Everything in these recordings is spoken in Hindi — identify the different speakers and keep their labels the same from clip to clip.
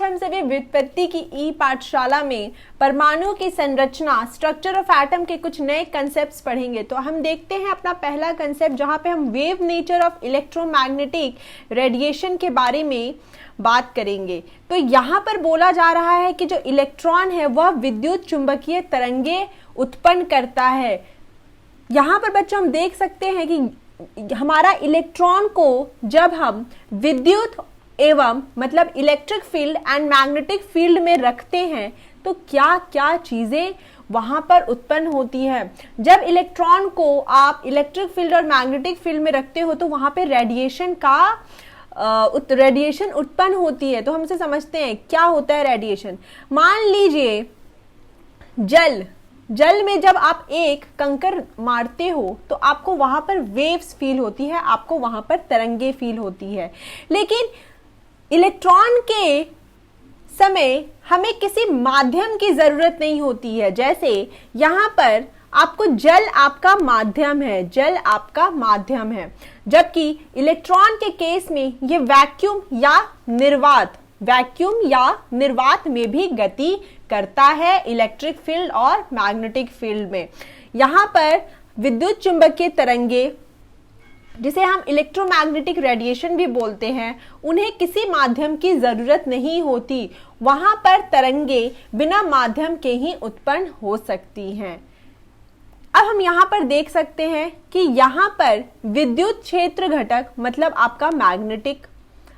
Speaker 1: आज हम सभी व्युत्पत्ति की ई पाठशाला में परमाणु की संरचना, स्ट्रक्चर ऑफ एटम के कुछ नए कंसेप्ट्स पढ़ेंगे। तो हम देखते हैं अपना पहला कंसेप्ट, जहां पे हम wave nature of electromagnetic radiation के बारे में बात करेंगे। तो यहाँ पर बोला जा रहा है कि जो इलेक्ट्रॉन है वह विद्युत चुंबकीय तरंगे उत्पन्न करता है। यहाँ पर बच्चों हम देख सकते हैं कि हमारा इलेक्ट्रॉन को जब हम विद्युत एवं मतलब electric field and magnetic field में रखते हैं तो क्या क्या चीजें वहां पर उत्पन्न होती है। जब इलेक्ट्रॉन को आप इलेक्ट्रिक फील्ड और मैग्नेटिक फील्ड में रखते हो तो वहां पे रेडिएशन उत्पन्न होती है। तो हम इसे समझते हैं क्या होता है रेडिएशन। मान लीजिए जल में जब आप एक कंकर मारते हो तो आपको वहां पर वेव्स फील होती है, आपको वहां पर तरंगे फील होती है। लेकिन इलेक्ट्रॉन के समय हमें किसी माध्यम की जरूरत नहीं होती है। जैसे यहां पर आपको जल आपका माध्यम है, जबकि इलेक्ट्रॉन के केस में ये वैक्यूम या निर्वात में भी गति करता है इलेक्ट्रिक फील्ड और मैग्नेटिक फील्ड में। यहां पर विद्युत चुंबकीय तरंगे, जिसे हम इलेक्ट्रोमैग्नेटिक रेडिएशन भी बोलते हैं, उन्हें किसी माध्यम की जरूरत नहीं होती। वहां पर तरंगे बिना माध्यम के ही उत्पन्न हो सकती हैं। अब हम यहां पर देख सकते हैं कि यहां पर विद्युत क्षेत्र घटक मतलब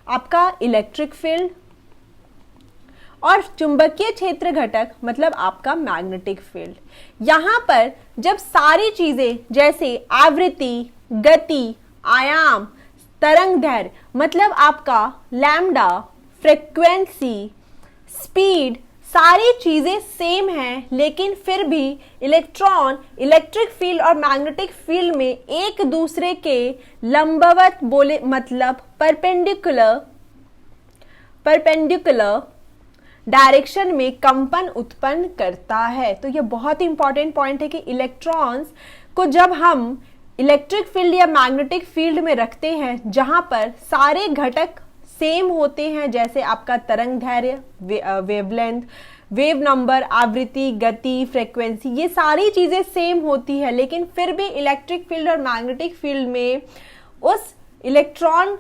Speaker 1: आपका इलेक्ट्रिक फील्ड और चुंबकीय क्षेत्र घटक मतलब आपका मैग्नेटिक फील्ड। यहां पर जब सारी चीजें जैसे आवृत्ति, गति, आयाम, तरंगदैर्घ्य मतलब आपका लैम्डा, फ्रीक्वेंसी, स्पीड, सारी चीजें सेम हैं, लेकिन फिर भी इलेक्ट्रॉन इलेक्ट्रिक फील्ड और मैग्नेटिक फील्ड में एक दूसरे के लंबवत बोले मतलब परपेंडिकुलर डायरेक्शन में कंपन उत्पन्न करता है। तो यह बहुत ही इंपॉर्टेंट पॉइंट है कि इलेक्ट्रॉन्स को जब हम इलेक्ट्रिक फील्ड या मैग्नेटिक फील्ड में रखते हैं जहां पर सारे घटक सेम होते हैं, जैसे आपका तरंगदैर्घ्य, वेवलेंथ, वेव नंबर, आवृत्ति, गति, फ्रीक्वेंसी, ये सारी चीजें सेम होती है, लेकिन फिर भी इलेक्ट्रिक फील्ड और मैग्नेटिक फील्ड में उस इलेक्ट्रॉन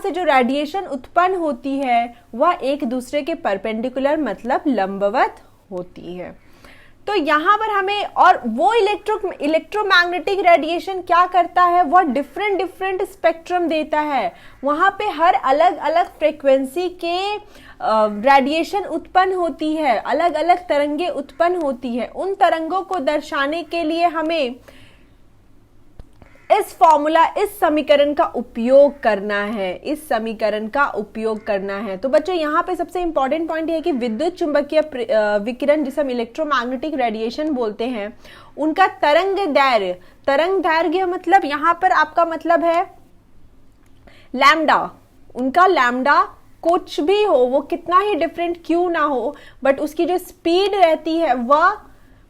Speaker 1: से जो रेडिएशन उत्पन्न होती है वह एक दूसरे के परपेंडिकुलर मतलब लंबवत होती है। तो यहां पर हमें और वो इलेक्ट्रोमैग्नेटिक रेडिएशन क्या करता है, वह डिफरेंट स्पेक्ट्रम देता है। वहां पे हर अलग अलग फ्रीक्वेंसी के रेडिएशन उत्पन्न होती है, अलग अलग तरंगे उत्पन्न होती है। उन तरंगों को दर्शाने के लिए हमें इस समीकरण का उपयोग करना है। तो बच्चों यहाँ पे सबसे इंपॉर्टेंट पॉइंट है कि विद्युत चुंबकीय विकिरण, जिसे हम इलेक्ट्रोमैग्नेटिक रेडिएशन बोलते हैं, उनका तरंगदैर्घ्य मतलब यहाँ पर आपका मतलब है लैम्डा। उनका लैम्डा कुछ भी हो, वो कितना ही डिफरेंट क्यों ना हो, बट उसकी जो स्पीड रहती है वह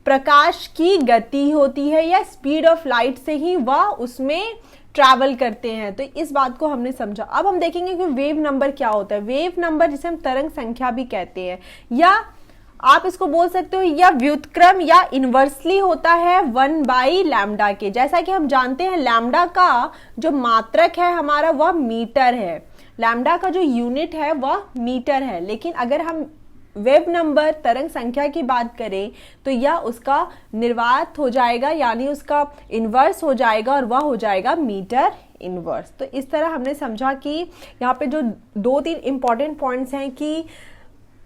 Speaker 1: प्रकाश की गति होती है या स्पीड ऑफ लाइट से ही वह उसमें ट्रैवल करते हैं। तो इस बात को हमने समझा। अब हम देखेंगे कि वेव नंबर क्या होता है। वेव नंबर जिसे हम तरंग संख्या भी कहते हैं, या आप इसको बोल सकते हो या व्युत्क्रम या इनवर्सली होता है 1/λ के। जैसा कि हम जानते हैं लैम्डा का जो मात्रक है हमारा वह मीटर है, लैम्डा का जो यूनिट है वह मीटर है। लेकिन अगर हम वेव नंबर तरंग संख्या की बात करें तो यह उसका निर्वात हो जाएगा, यानी उसका इनवर्स हो जाएगा, और वह हो जाएगा मीटर इनवर्स। तो इस तरह हमने समझा कि यहाँ पे जो 2-3 इंपॉर्टेंट पॉइंट्स हैं कि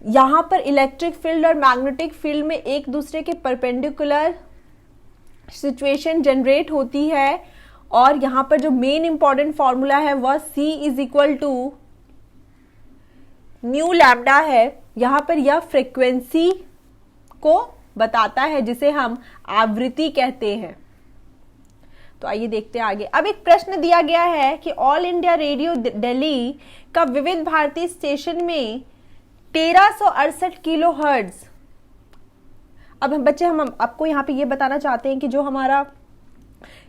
Speaker 1: यहाँ पर इलेक्ट्रिक फील्ड और मैग्नेटिक फील्ड में एक दूसरे के परपेंडिकुलर सिचुएशन जनरेट होती है, और यहाँ पर जो मेन इंपॉर्टेंट फॉर्मूला है वह C = न्यू लैम्डा है। यहाँ पर यह फ्रीक्वेंसी को बताता है जिसे हम आवृत्ति कहते हैं। तो आइए देखते हैं आगे। अब एक प्रश्न दिया गया है कि ऑल इंडिया रेडियो दिल्ली का विविध भारती स्टेशन में 1368 किलो हर्ट्ज। अब बच्चे हम आपको यहाँ पे ये बताना चाहते हैं कि जो हमारा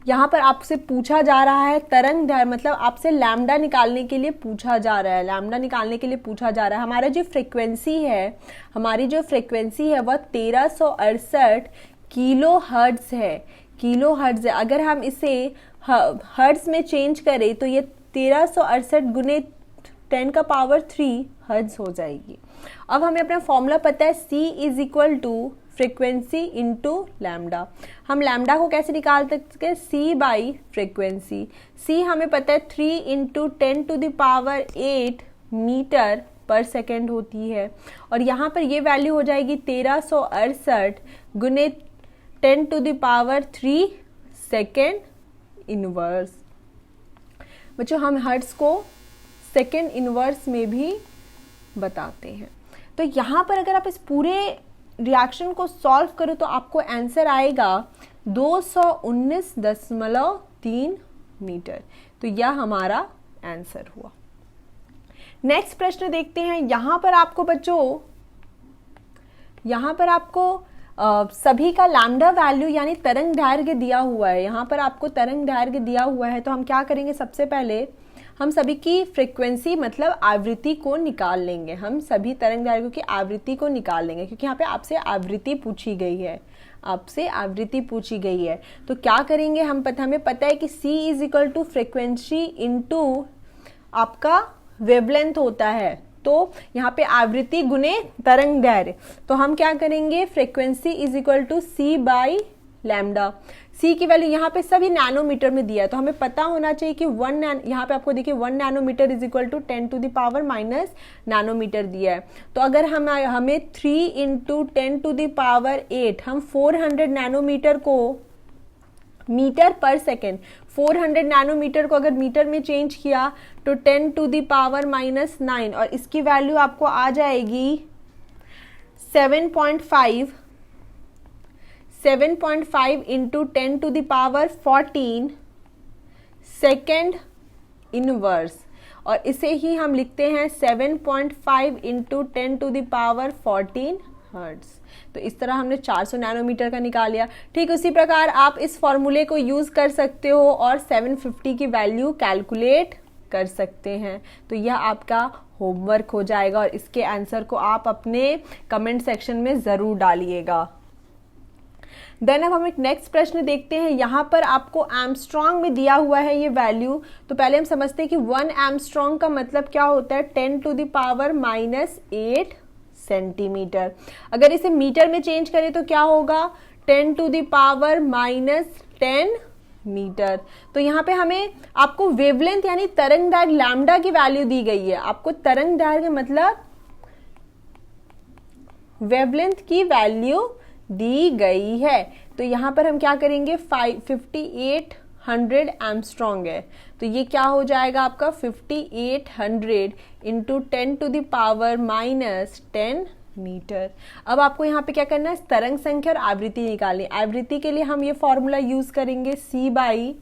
Speaker 1: यहाँ पर आपसे पूछा जा रहा है तरंग दैर्घ्य, मतलब आपसे लैम्डा निकालने के लिए पूछा जा रहा है, लैम्डा निकालने के लिए पूछा जा रहा है। हमारा जो फ्रीक्वेंसी है, हमारी जो फ्रीक्वेंसी है वह 1368 किलो हर्ट्ज है, किलो हर्ट्ज है। अगर हम इसे हर्ट्ज में चेंज करें तो ये 1368 गुने 10⁻³ हर्ट्ज हो जाएगी। अब हमें अपना फॉर्मूला पता है, C is equal to frequency into lambda. हम लैम्डा को कैसे निकाल सकते हैं, C बाई फ्रीक्वेंसी। C हमें पता है 3 × 10⁸ मीटर पर सेकेंड होती है, और यहाँ पर ये वैल्यू हो जाएगी 1368 गुने 10⁻³ सेकेंड इनवर्स। बच्चों हम हर्ट्ज को सेकेंड इनवर्स में भी बताते हैं। तो यहाँ पर अगर आप इस पूरे रिएक्शन को सॉल्व करो तो आपको आंसर आएगा 219.3 मीटर। तो यह हमारा आंसर हुआ। नेक्स्ट प्रश्न देखते हैं। यहाँ पर आपको बच्चों, यहाँ पर आपको सभी का लैम्डा वैल्यू यानी तरंग दैर्घ्य दिया हुआ है। यहाँ पर आपको तरंग दैर्घ्य दिया हुआ है, तो हम क्या करेंगे, सबसे पहले हम सभी की फ्रीक्वेंसी मतलब आवृत्ति को निकाल लेंगे। हम सभी तरंग दैर्घ्य की आवृत्ति को निकाल लेंगे, क्योंकि यहाँ पे आपसे आवृत्ति पूछी गई है, आपसे आवृत्ति पूछी गई है। तो क्या करेंगे, हमें पता है कि C is equal to frequency into आपका वेवलेंथ होता है, तो यहाँ पे आवृत्ति गुने तरंग दैर्घ्य। तो हम क्या करेंगे, frequency is equal to C by lambda. C की वैल्यू यहाँ पे सभी नैनोमीटर में दिया है, तो हमें पता होना चाहिए कि यहाँ पे आपको देखिए 1 nanometre is equal to 10⁻⁻ nanometre दिया है। तो अगर हमें 3 × 10⁸ हम 400 नैनोमीटर को मीटर पर सेकेंड, 400 नैनोमीटर को अगर मीटर में चेंज किया तो 10⁻⁹, और इसकी वैल्यू आपको आ जाएगी 7.5 × 10⁻14 सेकेंड इनवर्स, और इसे ही हम लिखते हैं 7.5 × 10⁻14 हर्ट्ज। तो इस तरह हमने 400 नैनोमीटर का निकाल लिया। ठीक उसी प्रकार आप इस फॉर्मूले को यूज कर सकते हो और 750 की वैल्यू कैलकुलेट कर सकते हैं। तो यह आपका होमवर्क हो जाएगा, और इसके आंसर को आप अपने कमेंट सेक्शन में जरूर डालिएगा। देन अब हम एक नेक्स्ट प्रश्न देखते हैं। यहाँ पर आपको एमस्ट्रॉन्ग में दिया हुआ है ये वैल्यू। तो पहले हम समझते हैं कि 1 एमस्ट्रॉन्ग का मतलब क्या होता है, 10⁻⁸ सेंटीमीटर। अगर इसे मीटर में चेंज करें तो क्या होगा, 10⁻⁻10 मीटर। तो यहाँ पे हमें आपको वेवलेंथ यानी तरंग दैर्घ्य लैम्डा की वैल्यू दी गई है। आपको तरंग दैर्घ्य मतलब वेवलेंथ की वैल्यू दी गई है। तो यहाँ पर हम क्या करेंगे, 5800 एमस्ट्रॉन्ग है, तो ये क्या हो जाएगा आपका 5800 × 10⁻⁻10 मीटर। अब आपको यहाँ पे क्या करना है, तरंग संख्या और आवृत्ति निकालनी। आवृत्ति के लिए हम ये फॉर्मूला यूज करेंगे, C बाई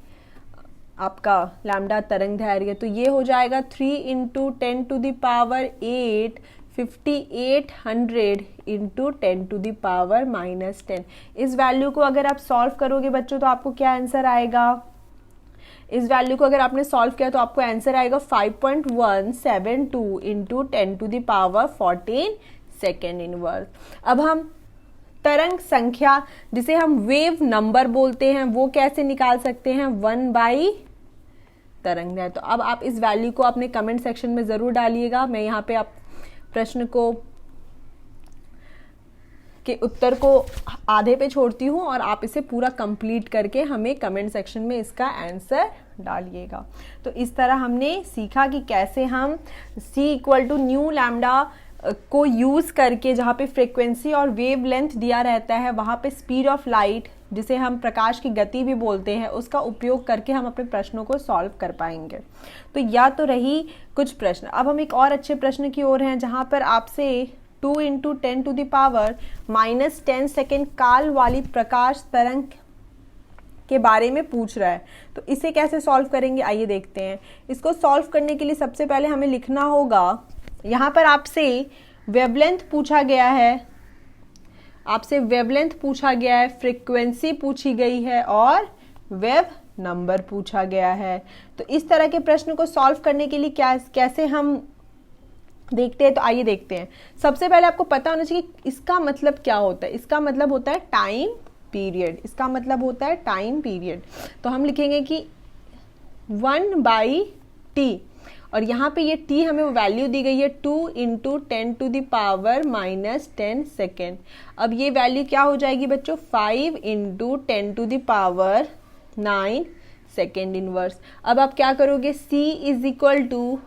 Speaker 1: आपका लैम्डा तरंग दैर्घ्य। तो ये हो जाएगा 3 × 10⁸ 5800 × 10⁻⁻10। इस वैल्यू को अगर आप सॉल्व करोगे बच्चों तो आपको क्या आंसर आएगा, इस वैल्यू को अगर आपने सॉल्व किया तो आपको आंसर आएगा 5.172 × 10⁻14 सेकेंड इनवर्स। अब हम तरंग संख्या जिसे हम वेव नंबर बोलते हैं वो कैसे निकाल सकते हैं, 1 बाई तरंग दैर्घ्य। तो अब आप इस वैल्यू को अपने कमेंट सेक्शन में जरूर डालिएगा। मैं यहाँ पे आप प्रश्न को के उत्तर को आधे पे छोड़ती हूँ और आप इसे पूरा कंप्लीट करके हमें कमेंट सेक्शन में इसका आंसर डालिएगा। तो इस तरह हमने सीखा कि कैसे हम C equal to nu lambda को यूज करके, जहाँ पे फ्रीक्वेंसी और वेव लेंथ दिया रहता है वहाँ पे स्पीड ऑफ लाइट, जिसे हम प्रकाश की गति भी बोलते हैं, उसका उपयोग करके हम अपने प्रश्नों को सॉल्व कर पाएंगे। तो या तो रही कुछ प्रश्न। अब हम एक और अच्छे प्रश्न की ओर हैं, जहाँ पर आपसे 2 × 10⁻−10 सेकेंड काल वाली प्रकाश तरंग के बारे में पूछ रहा है। तो इसे कैसे सॉल्व करेंगे, आइए देखते हैं। इसको सॉल्व करने के लिए सबसे पहले हमें लिखना होगा, यहाँ पर आपसे वेवलेंथ पूछा गया है, आपसे वेवलेंथ पूछा गया है, फ्रीक्वेंसी पूछी गई है और वेव नंबर पूछा गया है। तो इस तरह के प्रश्न को सॉल्व करने के लिए कैसे हम देखते हैं, तो आइए देखते हैं। सबसे पहले आपको पता होना चाहिए कि इसका मतलब क्या होता है। इसका मतलब होता है टाइम पीरियड। इसका मतलब होता है टाइम पीरियड। तो हम लिखेंगे कि 1/t, और यहाँ पे ये t हमें वैल्यू दी गई है 2 × 10⁻⁻10 सेकेंड। अब ये वैल्यू क्या हो जाएगी बच्चों, 5 × 10⁻9 सेकेंड इनवर्स। अब आप क्या करोगे, c =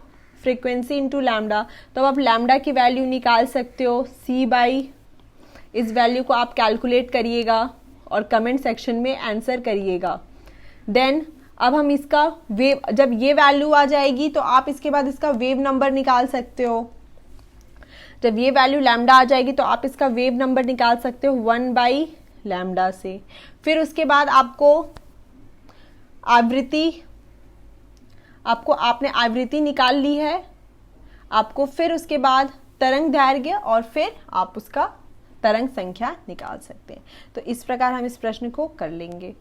Speaker 1: फ्रीक्वेंसी इंटू लैम्डा। तो अब आप लैम्डा की वैल्यू निकाल सकते हो, c/, इस वैल्यू को आप कैलकुलेट करिएगा और कमेंट सेक्शन में आंसर करिएगा। देन अब हम इसका वेव, जब ये वैल्यू आ जाएगी तो आप इसके बाद इसका वेव नंबर निकाल सकते हो। जब ये वैल्यू लैम्डा आ जाएगी तो आप इसका वेव नंबर निकाल सकते हो 1/λ से। फिर उसके बाद आपने आवृत्ति निकाल ली है आपको, फिर उसके बाद तरंग दैर्घ्य और फिर आप उसका तरंग संख्या निकाल सकते हैं। तो इस प्रकार हम इस प्रश्न को कर लेंगे।